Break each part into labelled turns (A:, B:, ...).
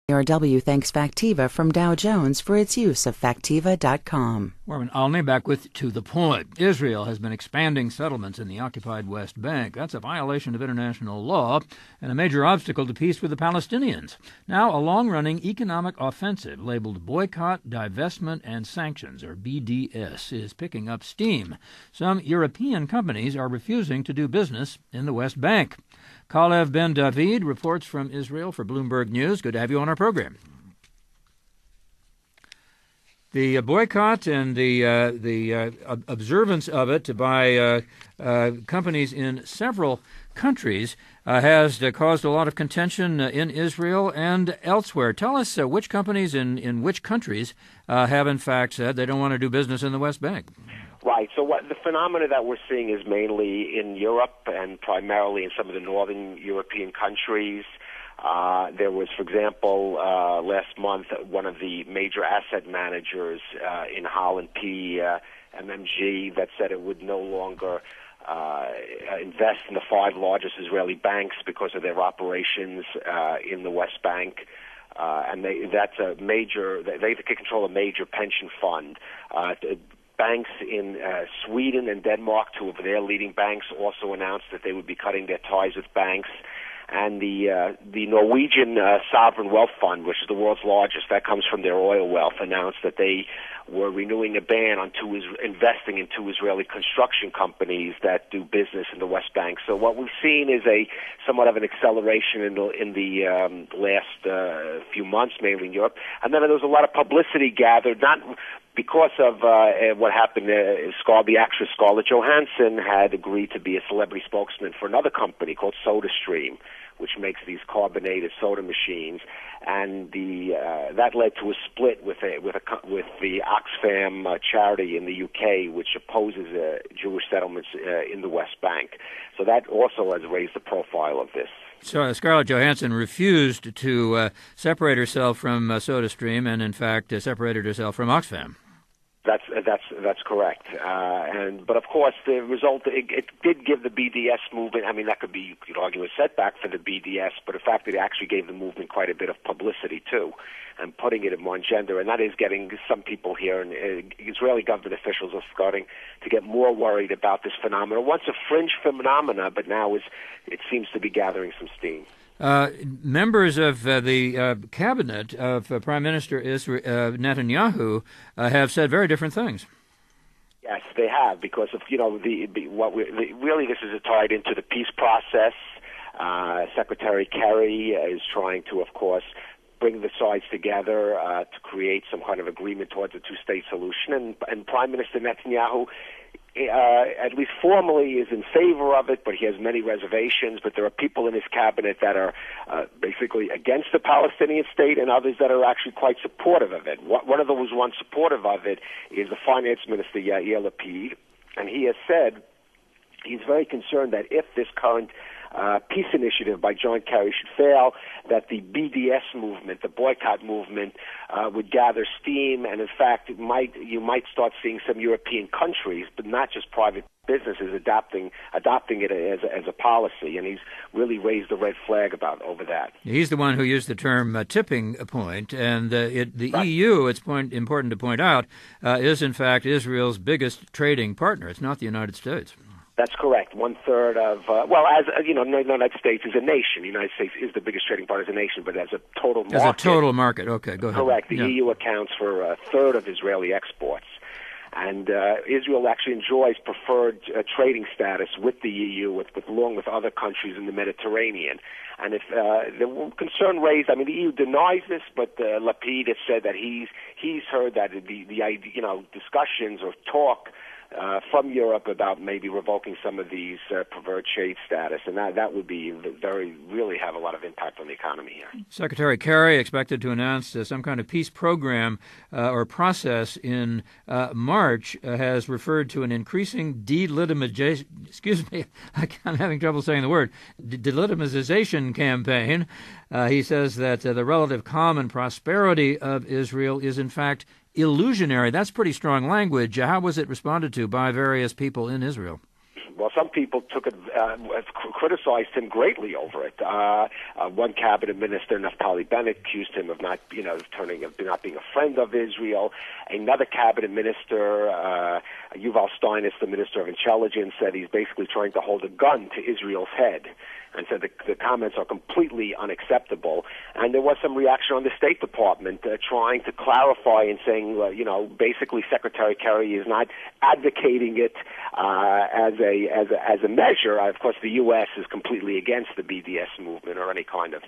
A: RW thanks Factiva from Dow Jones for its use of Factiva.com.
B: Warren Alney back with To the Point. Israel has been expanding settlements in the occupied West Bank. That's a violation of international law and a major obstacle to peace with the Palestinians. Now, a long-running economic offensive labeled Boycott, Divestment and Sanctions, or BDS, is picking up steam. Some European companies are refusing to do business in the West Bank. Calev Ben David reports from Israel for Bloomberg News. Good to have you on our program. The boycott and the observance of it by companies in several countries has caused a lot of contention in Israel and elsewhere. Tell us which companies in which countries have in fact said they don't want to do business in the West Bank.
C: Right. So the phenomena that we're seeing is mainly in Europe and primarily in some of the northern European countries. There was, for example, last month, one of the major asset managers in Holland, MMG, that said it would no longer invest in the 5 largest Israeli banks because of their operations in the West Bank. And that's a major, they control a major pension fund. Banks in Sweden and Denmark, 2 of their leading banks, also announced that they would be cutting their ties with banks. And the Norwegian Sovereign Wealth Fund, which is the world's largest, that comes from their oil wealth, announced that they were renewing a ban on investing in 2 Israeli construction companies that do business in the West Bank. So what we've seen is somewhat of an acceleration in the last few months, mainly in Europe. And then there was a lot of publicity gathered, not because of what happened. The actress Scarlett Johansson had agreed to be a celebrity spokesman for another company called SodaStream, which makes these carbonated soda machines, and that led to a split with the Oxfam charity in the UK, which opposes Jewish settlements in the West Bank. So that also has raised the profile of this.
B: So Scarlett Johansson refused to separate herself from SodaStream, and in fact separated herself from Oxfam.
C: That's correct. But of course, the result it did give the BDS movement. I mean, that could be, you could argue, a setback for the BDS, but in fact, it actually gave the movement quite a bit of publicity too, and putting it in one gender. And that is getting some people here, and Israeli government officials are starting to get more worried about this phenomenon. Once a fringe phenomena, but now it seems to be gathering some steam.
B: Members of the cabinet of Prime Minister Netanyahu have said very different things.
C: Yes, they have, because of really this is tied into the peace process. Secretary Kerry is trying to, of course, bring the sides together to create some kind of agreement towards a 2-state solution, and Prime Minister Netanyahu, at least formally, is in favor of it, but he has many reservations. But there are people in his cabinet that are basically against the Palestinian state, and others that are actually quite supportive of it. One of those ones supportive of it is the finance minister, Yair Lapid, and he has said he's very concerned that if this current peace initiative by John Kerry should fail, that the BDS movement, the boycott movement, would gather steam, and in fact, you might start seeing some European countries, but not just private businesses, adopting it as a policy, and he's really raised the red flag over that.
B: He's the one who used the term tipping point, and the
C: right.
B: EU, it's important to point out, is in fact Israel's biggest trading partner. It's not the United States.
C: That's correct. 1/3 of, the United States is a nation. The United States is the biggest trading partner as a nation, but as a total market.
B: As a total market, okay, go ahead.
C: Correct. The EU accounts for 1/3 of Israeli exports. And Israel actually enjoys preferred trading status with the EU, along with other countries in the Mediterranean. And if the concern raised, I mean, the EU denies this, but Lapid has said that he's heard that the discussions or talk from Europe about maybe revoking some of these preferred trade status, and that would be really have a lot of impact on the economy here.
B: Secretary Kerry expected to announce some kind of peace program or process in March, has referred to an increasing delegitimization, I'm having trouble saying the word, delegitimization campaign. He says that the relative calm and prosperity of Israel is in fact illusionary. That's pretty strong language. How was it responded to by various people in Israel?
C: Well, some people criticized him greatly over it. One cabinet minister, Naftali Bennett, accused him of not being a friend of Israel. Another cabinet minister, Yuval Steinitz, the minister of intelligence, said he's basically trying to hold a gun to Israel's head, and said the comments are completely unacceptable. And there was some reaction on the State Department trying to clarify and saying, basically Secretary Kerry is not advocating it as a measure. Of course, the U.S. is completely against the BDS movement or any kind of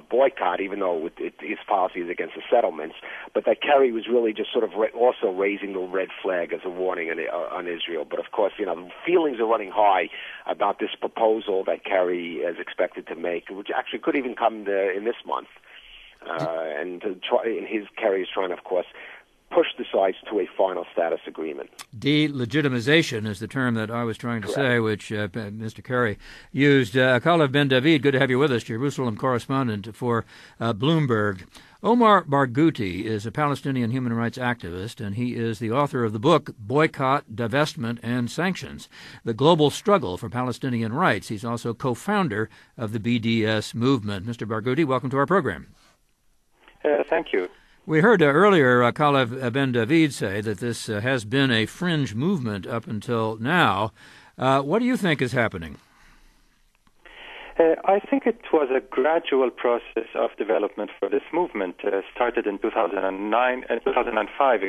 C: boycott, even though its policy is against the settlements. But that Kerry was really just sort of also raising the red flag as a warning on Israel. But of course, feelings are running high about this proposal that Kerry is expected to make, which actually could even come in this month. Kerry is trying to, of course, push the sides to a final status agreement.
B: Delegitimization is the term that I was trying to say, which Mr. Kerry used. Calev Ben David, good to have you with us, Jerusalem correspondent for Bloomberg. Omar Barghouti is a Palestinian human rights activist, and he is the author of the book Boycott, Divestment and Sanctions, The Global Struggle for Palestinian Rights. He's also co-founder of the BDS Movement. Mr. Barghouti, welcome to our program.
D: Thank you.
B: We heard earlier Calev Ben David say that this has been a fringe movement up until now. What do you think is happening?
D: I think it was a gradual process of development for this movement, started in 2005,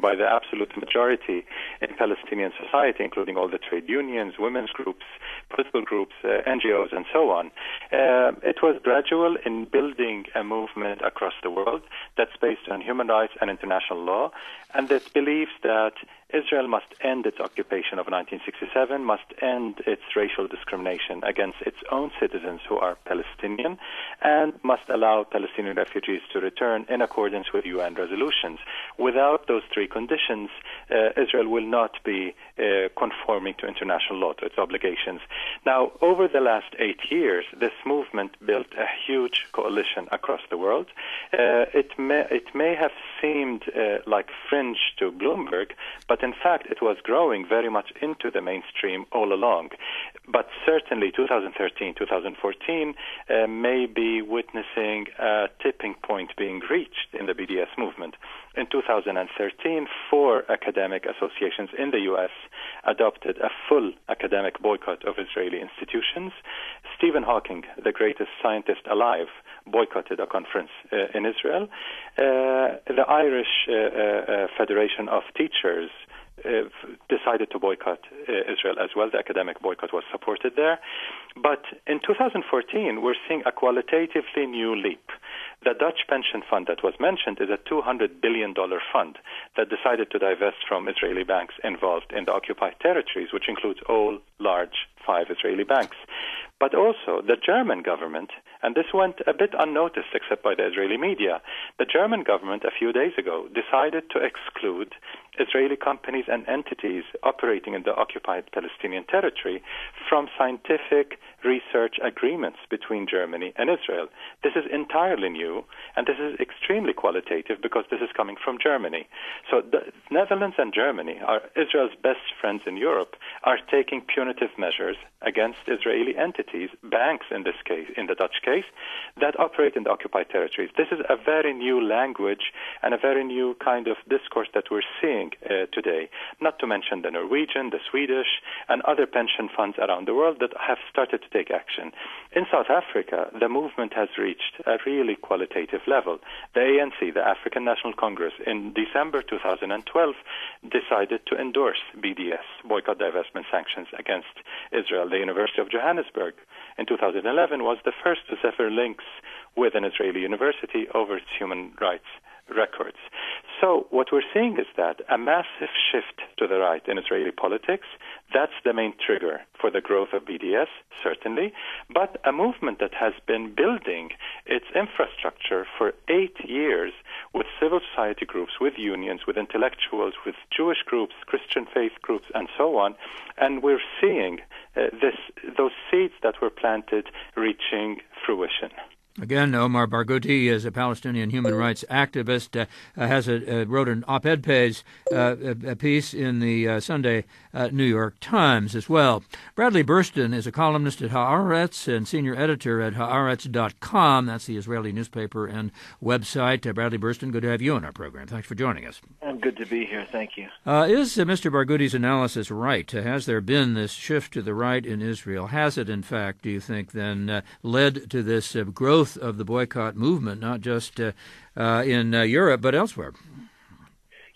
D: by the absolute majority in Palestinian society, including all the trade unions, women's groups, political groups, NGOs, and so on. It was gradual in building a movement across the world that's based on human rights and international law, and that believes that Israel must end its occupation of 1967, must end its racial discrimination against its own citizens who are Palestinian, and must allow Palestinian refugees to return in accordance with UN resolutions. Without those three conditions, Israel will not be conforming to international law, to its obligations. Now, over the last 8 years, this movement built a huge coalition across the world. It may have seemed like fringe to Bloomberg, but in fact, it was growing very much into the mainstream all along. But certainly 2013, 2014 may be witnessing a tipping point being reached in the BDS movement. In 2013, 4 academic associations in the U.S. adopted a full academic boycott of Israeli institutions. Stephen Hawking, the greatest scientist alive, boycotted a conference in Israel. The Irish Federation of Teachers decided to boycott Israel as well. The academic boycott was supported there. But in 2014, we're seeing a qualitatively new leap. The Dutch pension fund that was mentioned is a $200 billion fund that decided to divest from Israeli banks involved in the occupied territories, which includes all large 5 Israeli banks. But also the German government, and this went a bit unnoticed except by the Israeli media, the German government a few days ago decided to exclude Israeli companies and entities operating in the occupied Palestinian territory from scientific research agreements between Germany and Israel. This is entirely new, and this is extremely qualitative because this is coming from Germany. So the Netherlands and Germany, are Israel's best friends in Europe, are taking punitive measures against Israeli entities, banks in this case, in the Dutch case, that operate in the occupied territories. This is a very new language and a very new kind of discourse that we're seeing today, not to mention the Norwegian, the Swedish, and other pension funds around the world that have started to take action. In South Africa, the movement has reached a really qualitative level. The ANC, the African National Congress, in December 2012 decided to endorse BDS, Boycott, Divestment, Sanctions, against Israel. The University of Johannesburg in 2011 was the first to sever links with an Israeli university over its human rights records. So what we're seeing is that a massive shift to the right in Israeli politics. That's the main trigger for the growth of BDS, certainly, but a movement that has been building its infrastructure for 8 years with civil society groups, with unions, with intellectuals, with Jewish groups, Christian faith groups, and so on. And we're seeing those seeds that were planted reaching fruition.
B: Again, Omar Barghouti is a Palestinian human rights activist, wrote an op-ed piece in the Sunday New York Times as well. Bradley Bursten is a columnist at Haaretz and senior editor at Haaretz.com. That's the Israeli newspaper and website. Bradley Bursten, good to have you on our program. Thanks for joining us.
E: Good to be here. Thank you.
B: Is Mr. Barghouti's analysis right? Has there been this shift to the right in Israel? Has it, in fact, do you think, then led to this growth of the boycott movement, not just in Europe, but elsewhere?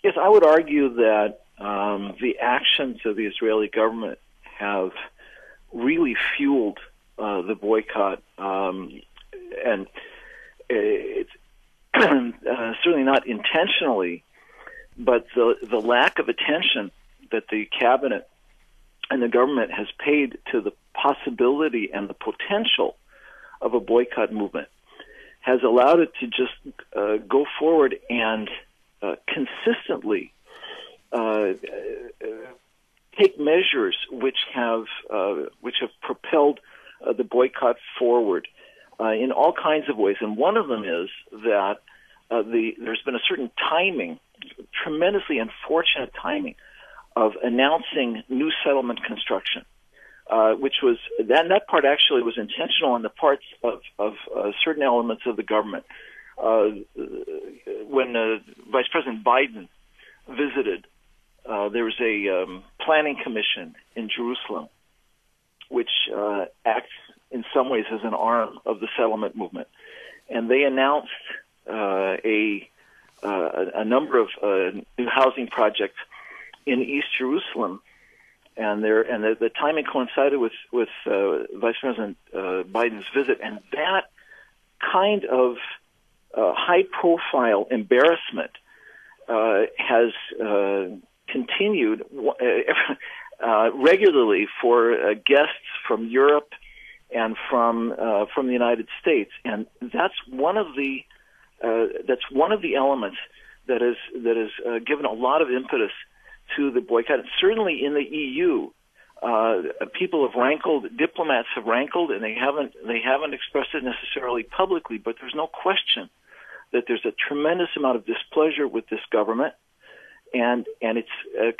E: Yes, I would argue that the actions of the Israeli government have really fueled the boycott, and it's certainly not intentionally, but the lack of attention that the cabinet and the government has paid to the possibility and the potential of a boycott movement has allowed it to just go forward and consistently take measures which have propelled the boycott forward in all kinds of ways. And one of them is that there's been a certain timing, tremendously unfortunate timing, of announcing new settlement construction. Which was that part actually was intentional on the parts of certain elements of the government. When Vice President Biden visited, there was a planning commission in Jerusalem, which acts in some ways as an arm of the settlement movement, and they announced a number of new housing projects in East Jerusalem. And the timing coincided with Vice President Biden's visit, and that kind of high-profile embarrassment has continued regularly for guests from Europe and from the United States, and that's one of the elements that has given a lot of impetus to the boycott. Certainly in the EU, people have rankled, diplomats have rankled, and they haven't expressed it necessarily publicly, but there's no question that there's a tremendous amount of displeasure with this government, and it's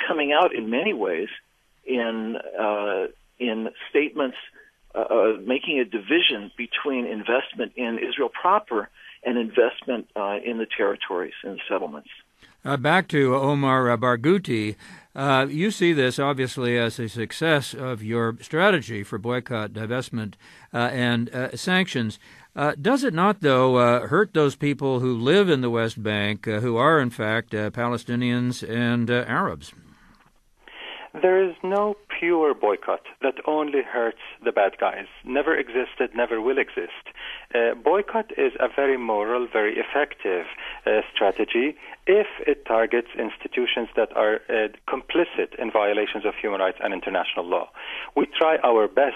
E: coming out in many ways in statements making a division between investment in Israel proper and investment in the territories and settlements.
B: Back to Omar Barghouti, you see this obviously as a success of your strategy for boycott, divestment, and sanctions. Does it not, though, hurt those people who live in the West Bank, who are, in fact, Palestinians and Arabs?
D: There is no pure boycott that only hurts the bad guys. Never existed, never will exist. Boycott is a very moral, very effective strategy if it targets institutions that are complicit in violations of human rights and international law. We try our best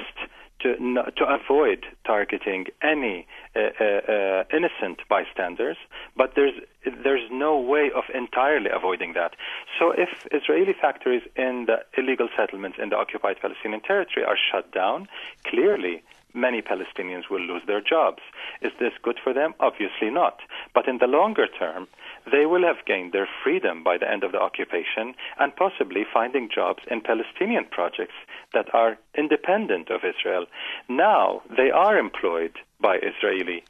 D: to avoid targeting any innocent bystanders, but there's no way of entirely avoiding that. So if Israeli factories in the illegal settlements in the occupied Palestinian territory are shut down, clearly many Palestinians will lose their jobs. Is this good for them? Obviously not. But in the longer term, they will have gained their freedom by the end of the occupation and possibly finding jobs in Palestinian projects that are independent of Israel. Now they are employed by Israeli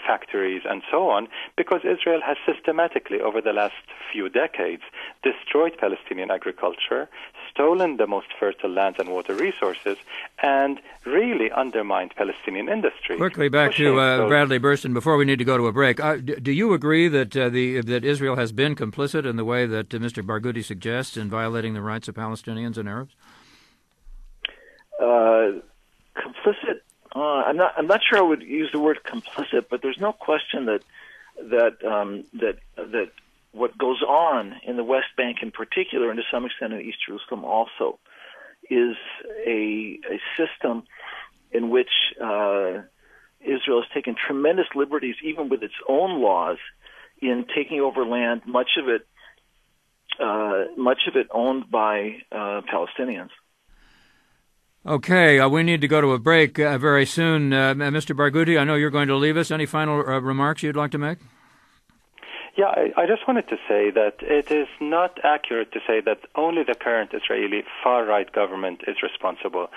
D: factories and so on because Israel has systematically over the last few decades destroyed Palestinian agriculture, stolen the most fertile lands and water resources, and really undermined Palestinian industry.
B: Quickly back to Bradley Bursten before we need to go to a break. Do you agree that that Israel has been complicit in the way that Mr. Barghouti suggests in violating the rights of Palestinians and Arabs?
E: Complicit? I'm not sure I would use the word complicit, but there's no question that what goes on in the West Bank in particular, and to some extent in East Jerusalem also, is a system in which Israel has taken tremendous liberties, even with its own laws, in taking over land, much of it owned by Palestinians.
B: Okay, we need to go to a break very soon. Mr. Barghouti, I know you're going to leave us. Any final remarks you'd like to make?
D: Yeah, I just wanted to say that it is not accurate to say that only the current Israeli far-right government is responsible.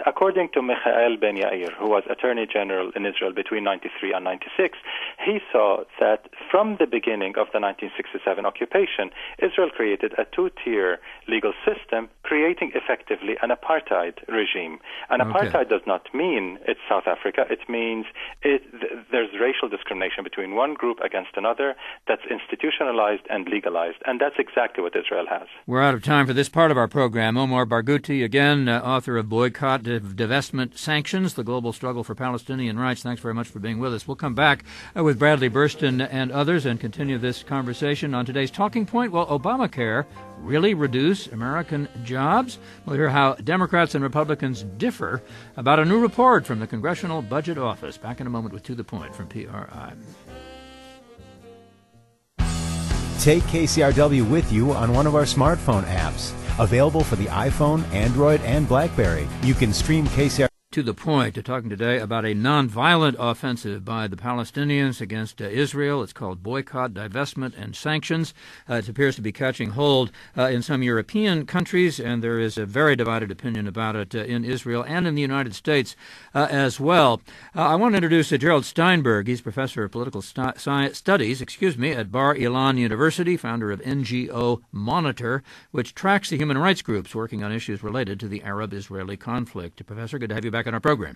D: According to Michael Ben Yair, who was Attorney General in Israel between 93 and 96, he saw that from the beginning of the 1967 occupation, Israel created a two-tier legal system, creating effectively an apartheid regime. And apartheid does not mean it's South Africa. It means there's racial discrimination between one group against another that's institutionalized and legalized, and that's exactly what Israel has.
B: We're out of time for this part of our program. Omar Barghouti, again, author of Boycott, Divestment, Sanctions, The Global Struggle for Palestinian Rights. Thanks very much for being with us. We'll come back with Bradley Bursten and others and continue this conversation on today's Talking Point. Will Obamacare really reduce American jobs? We'll hear how Democrats and Republicans differ about a new report from the Congressional Budget Office. Back in a moment with To the Point from PRI.
F: Take KCRW with you on one of our smartphone apps. Available for the iPhone, Android, and BlackBerry. You can stream KCRW.
B: To the Point, talking today about a nonviolent offensive by the Palestinians against Israel. It's called Boycott, Divestment, and Sanctions. It appears to be catching hold in some European countries, and there is a very divided opinion about it in Israel and in the United States as well. I want to introduce Gerald Steinberg. He's professor of political studies, at Bar Ilan University, founder of NGO Monitor, which tracks the human rights groups working on issues related to the Arab-Israeli conflict. Professor, good to have you back on our program.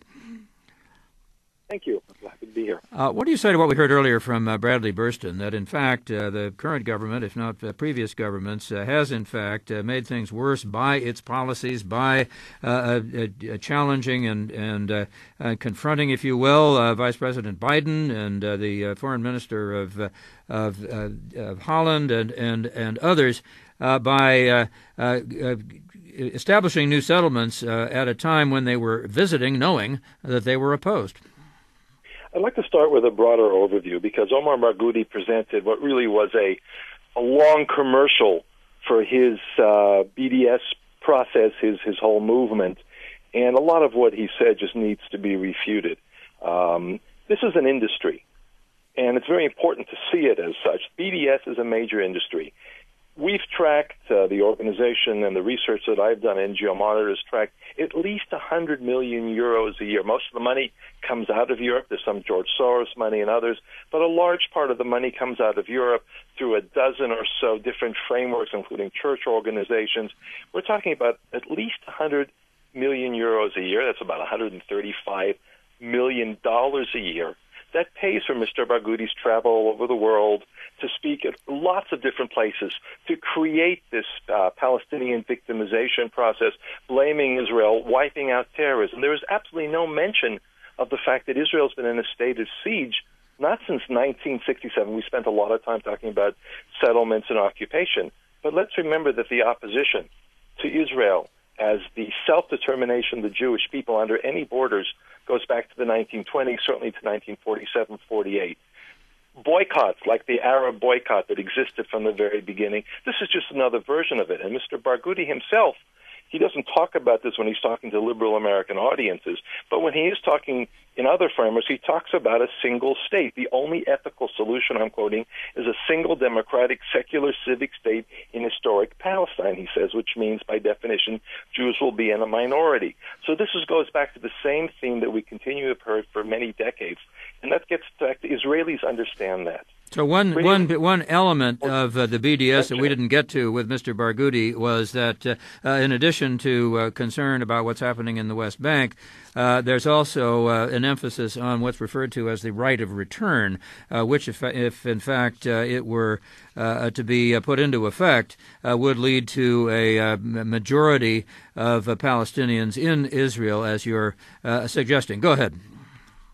G: Thank you. I'm glad to be here.
B: What do you say to what we heard earlier from Bradley Bursten, that in fact the current government, if not previous governments, has in fact made things worse by its policies, by challenging and confronting, if you will, Vice President Biden and the Foreign Minister of Holland and others by establishing new settlements at a time when they were visiting, knowing that they were opposed?
G: I'd like to start with a broader overview because Omar Barghouti presented what really was a long commercial for his BDS process, his whole movement, and a lot of what he said just needs to be refuted. This is an industry, and it's very important to see it as such. BDS is a major industry. We've tracked, the organization and the research that I've done, NGO Monitor, has tracked at least 100 million euros a year. Most of the money comes out of Europe. There's some George Soros money and others, but a large part of the money comes out of Europe through a dozen or so different frameworks, including church organizations. We're talking about at least 100 million euros a year. That's about $135 million a year. That pays for Mr. Barghouti's travel all over the world to speak at lots of different places, to create this Palestinian victimization process, blaming Israel, wiping out terrorism. There is absolutely no mention of the fact that Israel's been in a state of siege, not since 1967. We spent a lot of time talking about settlements and occupation. But let's remember that the opposition to Israel as the self-determination of the Jewish people under any borders goes back to the 1920s, certainly to 1947-48. Boycotts, like the Arab boycott that existed from the very beginning, this is just another version of it. And Mr. Barghouti himself, he doesn't talk about this when he's talking to liberal American audiences, but when he is talking in other frameworks, he talks about a single state. The only ethical solution, I'm quoting, is a single democratic, secular, civic state in historic Palestine, he says, which means, by definition, Jews will be in a minority. So this goes back to the same theme that we continue to have heard for many decades, and that gets back to Israelis understand that.
B: So one element of the BDS that we didn't get to with Mr. Barghouti was that in addition to concern about what's happening in the West Bank, there's also an emphasis on what's referred to as the right of return, which, if in fact it were to be put into effect, would lead to a majority of Palestinians in Israel, as you're suggesting. Go ahead.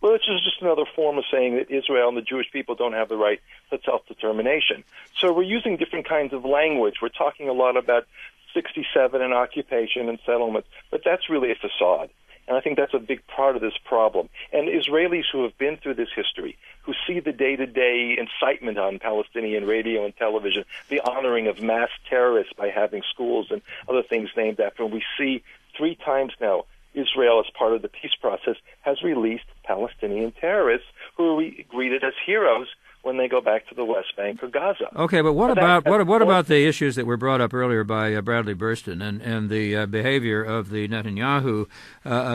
G: Well, it's just another form of saying that Israel and the Jewish people don't have the right to self-determination. So we're using different kinds of language. We're talking a lot about 67 and occupation and settlement, but that's really a facade. And I think that's a big part of this problem. And Israelis who have been through this history, who see the day-to-day incitement on Palestinian radio and television, the honoring of mass terrorists by having schools and other things named after them. We see 3 times now Israel, as part of the peace process, has released Palestinian terrorists who are greeted as heroes when they go back to the West Bank or Gaza.
B: Okay, but what about the issues that were brought up earlier by Bradley Bursten and the behavior of the Netanyahu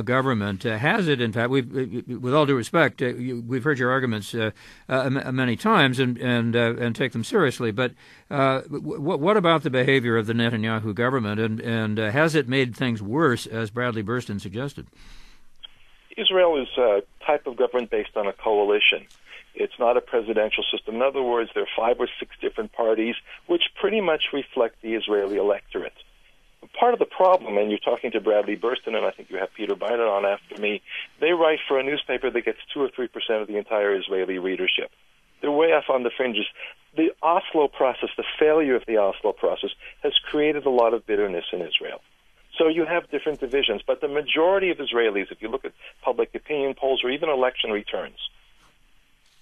B: government? Has it, in fact, with all due respect, we've heard your arguments many times and take them seriously, but what about the behavior of the Netanyahu government, and has it made things worse, as Bradley Bursten suggested?
G: Israel is a type of government based on a coalition. It's not a presidential system. In other words, there are 5 or 6 different parties which pretty much reflect the Israeli electorate. Part of the problem, and you're talking to Bradley Bursten, and I think you have Peter Beinhart on after me, they write for a newspaper that gets 2 or 3% of the entire Israeli readership. They're way off on the fringes. The Oslo process, the failure of the Oslo process, has created a lot of bitterness in Israel. So you have different divisions, but the majority of Israelis, if you look at public opinion polls or even election returns,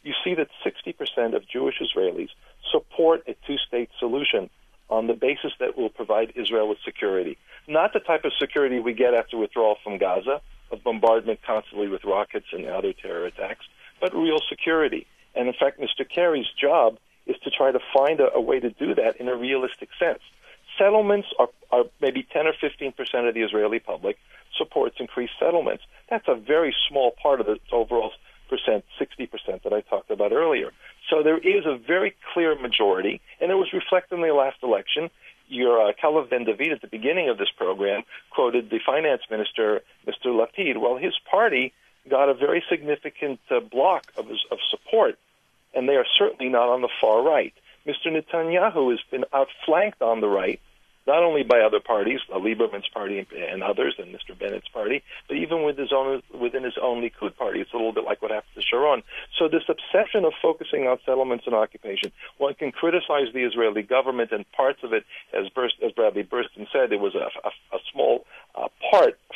G: you see that 60% of Jewish Israelis support a two-state solution on the basis that will provide Israel with security. Not the type of security we get after withdrawal from Gaza, of bombardment constantly with rockets and other terror attacks, but real security. And in fact, Mr. Kerry's job is to try to find a way to do that in a realistic sense. Settlements are maybe 10 or 15% of the Israeli public supports increased settlements. That's a very small part of the overall 60% that I talked about earlier. So there is a very clear majority, and it was reflected in the last election. Your Calev Ben David at the beginning of this program quoted the finance minister, Mr. Lapid. Well, his party got a very significant block of support, and they are certainly not on the far right. Mr. Netanyahu has been outflanked on the right, not only by other parties, Lieberman's party and others, and Mr. Bennett's party, but even within his own Likud party. It's a little bit like what happened to Sharon. So this obsession of focusing on settlements and occupation, one can criticize the Israeli government, and parts of it, as Bradley Bursten said, it was a small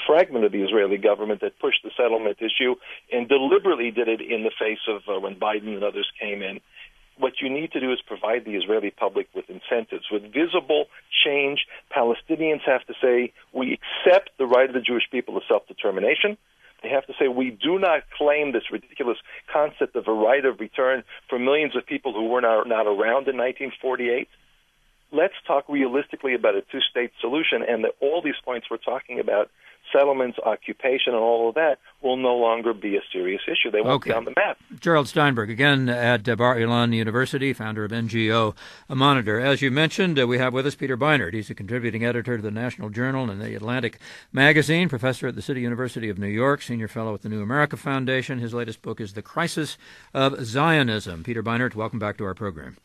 G: fragment of the Israeli government that pushed the settlement issue and deliberately did it in the face of when Biden and others came in. What you need to do is provide the Israeli public with incentives, with visible change. Palestinians have to say, we accept the right of the Jewish people to self-determination. They have to say, we do not claim this ridiculous concept of a right of return for millions of people who were not around in 1948. Let's talk realistically about a two-state solution, and that all these points we're talking about, settlements, occupation, and all of that, will no longer be a serious issue. They won't be on the map.
B: Gerald Steinberg, again at Bar Ilan University, founder of NGO Monitor. As you mentioned, we have with us Peter Beinhart. He's a contributing editor to the National Journal and the Atlantic Magazine, professor at the City University of New York, senior fellow at the New America Foundation. His latest book is The Crisis of Zionism. Peter Beinhart, welcome back to our program.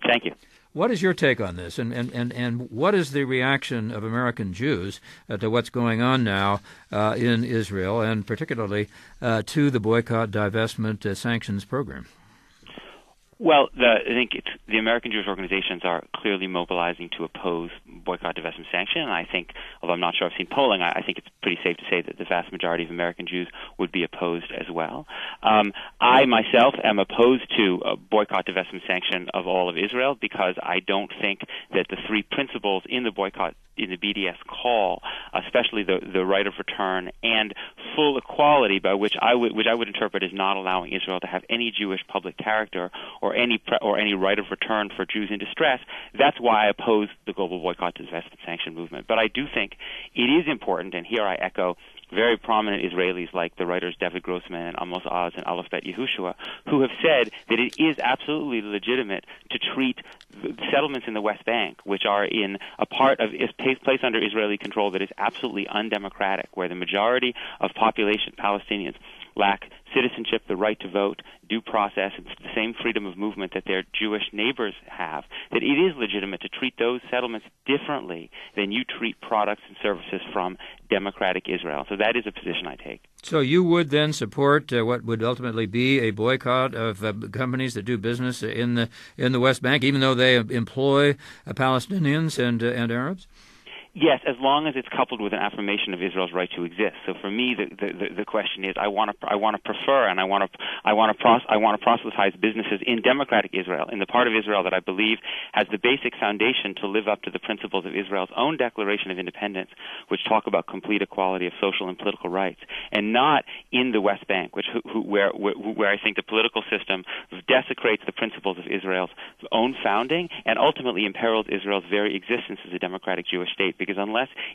H: Thank you.
B: What is your take on this, and what is the reaction of American Jews to what's going on now in Israel, and particularly to the Boycott, Divestment, Sanctions program?
H: Well, I think the American Jewish organizations are clearly mobilizing to oppose boycott, divestment, sanction. And I think, although I'm not sure I've seen polling, I think it's pretty safe to say that the vast majority of American Jews would be opposed as well. I myself am opposed to a boycott, divestment, sanction of all of Israel because I don't think that the 3 principles in the boycott, in the BDS call, especially the right of return and full equality, by which I would interpret as not allowing Israel to have any Jewish public character or any right of return for Jews in distress. That's why I oppose the global boycott, divestment, sanction movement. But I do think it is important, and here I echo very prominent Israelis like the writers David Grossman and Amos Oz and Aleph Bet Yehoshua, who have said that it is absolutely legitimate to treat settlements in the West Bank, which are in a part of is placed under Israeli control that is absolutely undemocratic, where the majority of population, Palestinians, lack citizenship, the right to vote, due process, and the same freedom of movement that their Jewish neighbors have, that it is legitimate to treat those settlements differently than you treat products and services from democratic Israel. So that is a position I take.
B: So you would then support what would ultimately be a boycott of companies that do business in the West Bank, even though they employ Palestinians and Arabs?
H: Yes, as long as it's coupled with an affirmation of Israel's right to exist. So for me, the question is, I want to prefer and I want to proselytize businesses in democratic Israel, in the part of Israel that I believe has the basic foundation to live up to the principles of Israel's own Declaration of Independence, which talk about complete equality of social and political rights, and not in the West Bank, where I think the political system desecrates the principles of Israel's own founding and ultimately imperils Israel's very existence as a democratic Jewish state. Because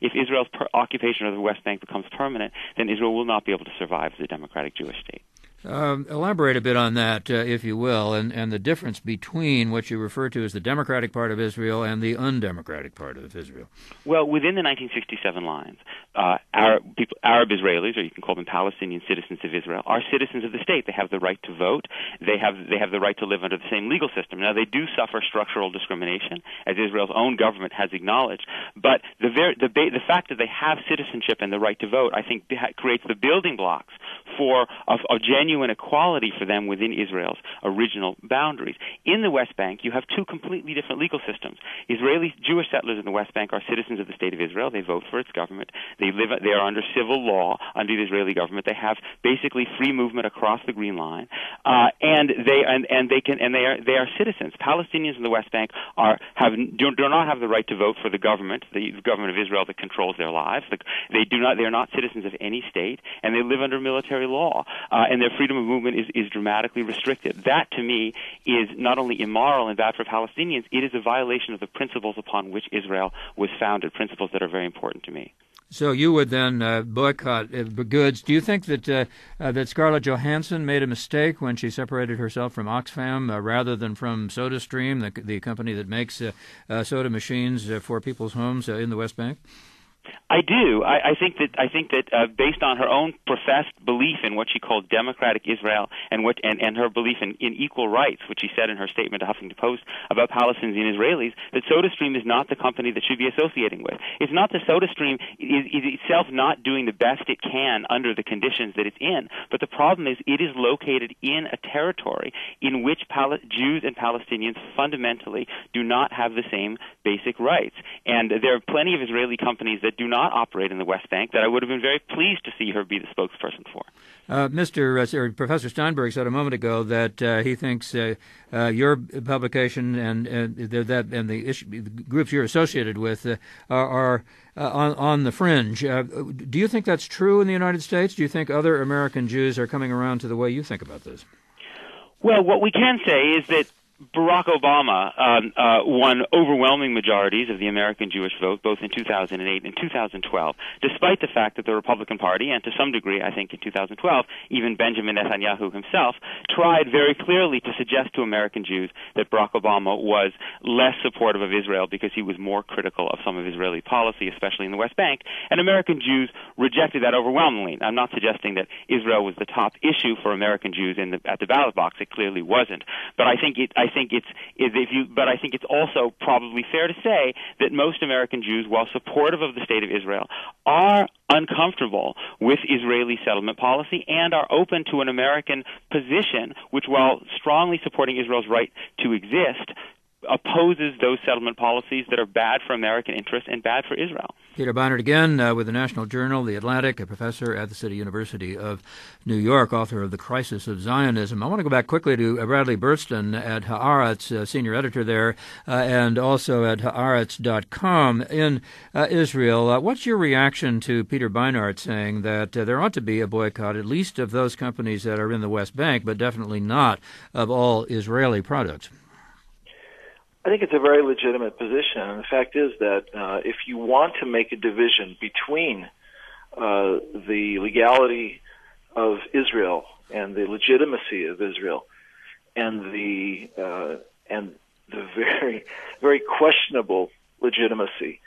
H: if Israel's occupation of the West Bank becomes permanent, then Israel will not be able to survive as a democratic Jewish state.
B: Elaborate a bit on that, if you will, and the difference between what you refer to as the democratic part of Israel and the undemocratic part of Israel.
H: Well, within the 1967 lines, Arab Israelis, or you can call them Palestinian citizens of Israel, are citizens of the state. They have the right to vote. They have the right to live under the same legal system. Now, they do suffer structural discrimination, as Israel's own government has acknowledged. But the fact that they have citizenship and the right to vote, I think, creates the building blocks for a genuine equality for them within Israel's original boundaries. In the West Bank, you have two completely different legal systems. Israeli Jewish settlers in the West Bank are citizens of the state of Israel. They vote for its government. They are under civil law under the Israeli government. They have basically free movement across the Green Line, and they are citizens. Palestinians in the West Bank do not have the right to vote for the government of Israel that controls their lives. They are not citizens of any state, and they live under military law, and their freedom of movement is dramatically restricted. That, to me, is not only immoral and bad for Palestinians, it is a violation of the principles upon which Israel was founded, principles that are very important to me.
B: So you would then boycott goods. Do you think that Scarlett Johansson made a mistake when she separated herself from Oxfam rather than from SodaStream, the company that makes soda machines for people's homes in the West Bank?
H: I do. I think that based on her own professed belief in what she called democratic Israel and her belief in equal rights, which she said in her statement to Huffington Post about Palestinians and Israelis, that SodaStream is not the company that should be associating with. It's not that SodaStream is itself not doing the best it can under the conditions that it's in, but the problem is it is located in a territory in which Jews and Palestinians fundamentally do not have the same basic rights. And there are plenty of Israeli companies that do not operate in the West Bank that I would have been very pleased to see her be the spokesperson for.
B: Professor Steinberg said a moment ago that he thinks your publication and the groups you're associated with are on the fringe. Do you think that's true in the United States? Do you think other American Jews are coming around to the way you think about this?
H: Well, what we can say is that Barack Obama won overwhelming majorities of the American Jewish vote, both in 2008 and 2012, despite the fact that the Republican Party, and to some degree, I think in 2012, even Benjamin Netanyahu himself, tried very clearly to suggest to American Jews that Barack Obama was less supportive of Israel because he was more critical of some of Israeli policy, especially in the West Bank, and American Jews rejected that overwhelmingly. I'm not suggesting that Israel was the top issue for American Jews at the ballot box. It clearly wasn't. But I think it's also probably fair to say that most American Jews, while supportive of the state of Israel, are uncomfortable with Israeli settlement policy and are open to an American position which, while strongly supporting Israel's right to exist, opposes those settlement policies that are bad for American interests and bad for Israel.
B: Peter Beinhart again with the National Journal, The Atlantic, a professor at the City University of New York, author of The Crisis of Zionism. I want to go back quickly to Bradley Bursten at Haaretz, senior editor there, and also at Haaretz.com in Israel. What's your reaction to Peter Beinhart saying that there ought to be a boycott, at least of those companies that are in the West Bank, but definitely not of all Israeli products?
E: I think it's a very legitimate position. And the fact is that if you want to make a division between the legality of Israel and the legitimacy of Israel and the very, very questionable legitimacy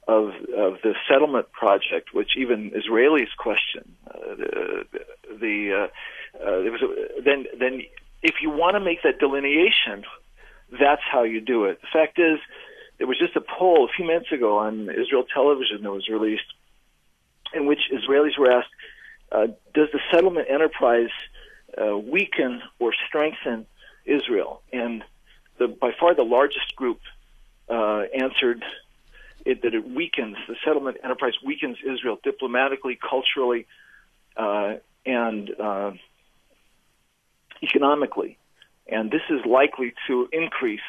E: of the settlement project, which even Israelis question, then if you want to make that delineation, that's how you do it. The fact is, there was just a poll a few minutes ago on Israel television that was released in which Israelis were asked, does the settlement enterprise weaken or strengthen Israel? And by far the largest group answered it weakens, the settlement enterprise weakens Israel diplomatically, culturally, and economically. And this is likely to increase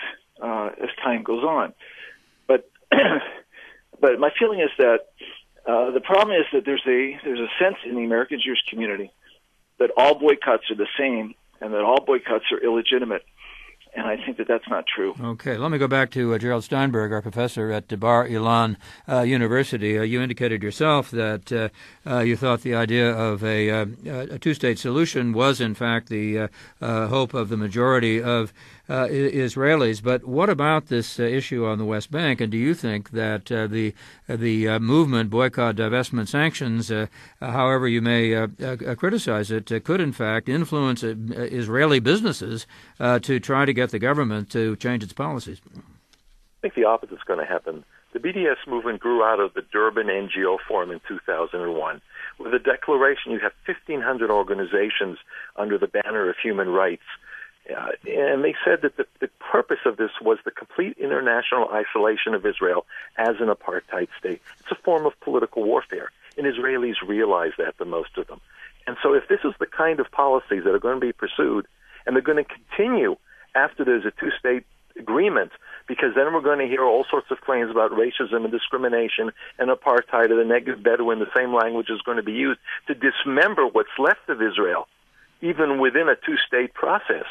E: as time goes on. But but my feeling is that the problem is that there's a sense in the American Jewish community that all boycotts are the same and that all boycotts are illegitimate. And I think that that's not true.
B: Okay, let me go back to Gerald Steinberg, our professor at Bar Ilan University. You indicated yourself that you thought the idea of a two-state solution was, in fact, the hope of the majority of Israelis. But what about this issue on the West Bank? And do you think that the movement, Boycott, Divestment, Sanctions, however you may criticize it, could, in fact, influence Israeli businesses to try to get the government to change its policies?
G: I think the opposite is going to happen. The BDS movement grew out of the Durban NGO Forum in 2001. With a declaration, you have 1,500 organizations under the banner of human rights. And they said that the purpose of this was the complete international isolation of Israel as an apartheid state. It's a form of political warfare, and Israelis realize that, the most of them. And so if this is the kind of policies that are going to be pursued, and they're going to continue after there's a two-state agreement, because then we're going to hear all sorts of claims about racism and discrimination and apartheid or the negative Bedouin, the same language is going to be used to dismember what's left of Israel, even within a two-state process.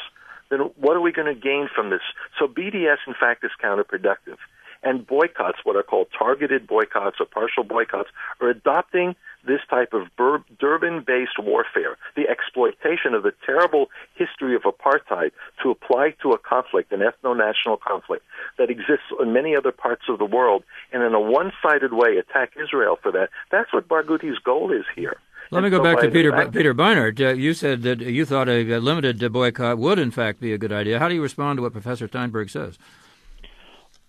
G: Then what are we going to gain from this? So BDS, in fact, is counterproductive. And boycotts, what are called targeted boycotts or partial boycotts, are adopting this type of Durban-based warfare, the exploitation of the terrible history of apartheid to apply to a conflict, an ethno-national conflict that exists in many other parts of the world, and in a one-sided way attack Israel for that. That's what Barghouti's goal is here.
B: Let me go back to Peter Beinhart. You said that you thought a limited boycott would, in fact, be a good idea. How do you respond to what Professor Steinberg says?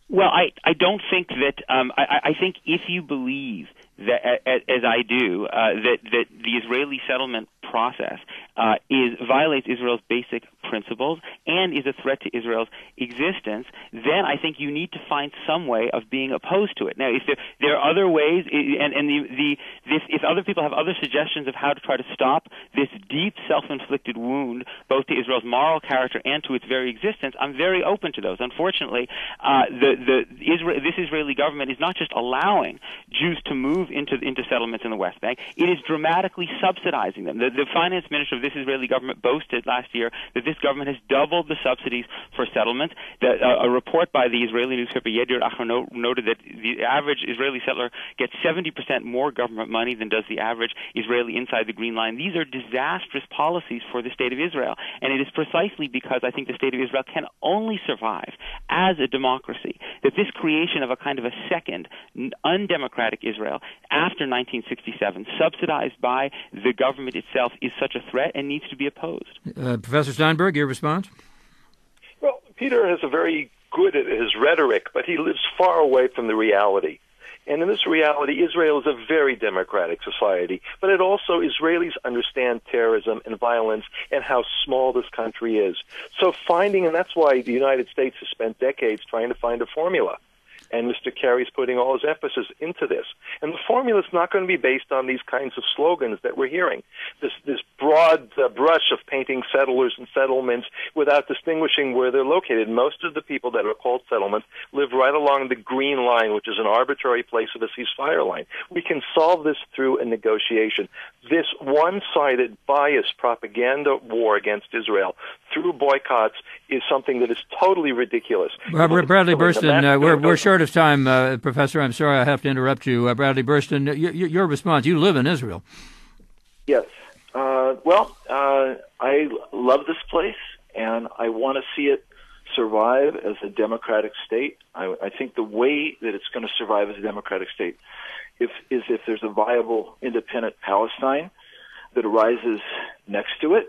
H: Well, I don't think that I think if you believe that, as I do, that the Israeli settlement process violates Israel's basic principles and is a threat to Israel's existence, then I think you need to find some way of being opposed to it. Now, if there are other ways, if other people have other suggestions of how to try to stop this deep self-inflicted wound, both to Israel's moral character and to its very existence, I'm very open to those. Unfortunately, this Israeli government is not just allowing Jews to move into settlements in the West Bank; it is dramatically subsidizing them. The finance minister of this Israeli government boasted last year that this government has doubled the subsidies for settlements. A report by the Israeli newspaper Yediot Ahronot noted that the average Israeli settler gets 70% more government money than does the average Israeli inside the Green Line. These are disastrous policies for the State of Israel, and it is precisely because I think the State of Israel can only survive as a democracy that this creation of a kind of a second undemocratic Israel after 1967, subsidized by the government itself, is such a threat and needs to be opposed.
B: Professor Steinberg, your response?
G: Well, Peter is very good at his rhetoric, but he lives far away from the reality. And in this reality, Israel is a very democratic society, but it also, Israelis understand terrorism and violence and how small this country is. So and that's why the United States has spent decades trying to find a formula. And Mr. Kerry's putting all his emphasis into this. And the formula is not going to be based on these kinds of slogans that we're hearing. This broad brush of painting settlers and settlements without distinguishing where they're located. Most of the people that are called settlements live right along the Green Line, which is an arbitrary place of a ceasefire line. We can solve this through a negotiation. This one-sided, biased propaganda war against Israel through boycotts is something that is totally ridiculous.
B: Bradley Bursten, we're short of time, Professor. I'm sorry I have to interrupt you. Bradley Bursten, your response. You live in Israel.
E: Yes. I love this place, and I want to see it survive as a democratic state. I think the way that it's going to survive as a democratic state is if there's a viable, independent Palestine that arises next to it.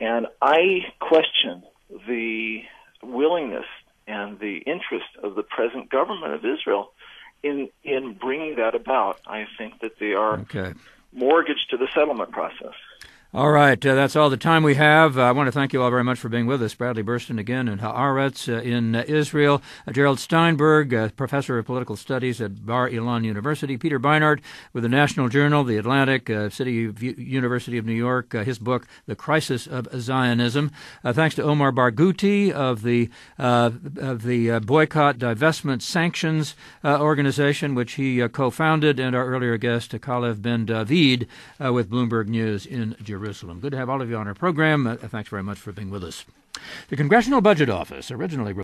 E: And I question the willingness and the interest of the present government of Israel in bringing that about. I think that they are mortgaged to the settlement process.
B: All right, that's all the time we have. I want to thank you all very much for being with us. Bradley Bursten again in Haaretz in Israel. Gerald Steinberg, professor of political studies at Bar Ilan University. Peter Beinhart with the National Journal, The Atlantic, University of New York, his book, The Crisis of Zionism. Thanks to Omar Barghouti of the Boycott, Divestment, Sanctions organization, which he co-founded, and our earlier guest, Calev Ben David, with Bloomberg News in Jerusalem. Good to have all of you on our program. Thanks very much for being with us. The Congressional Budget Office originally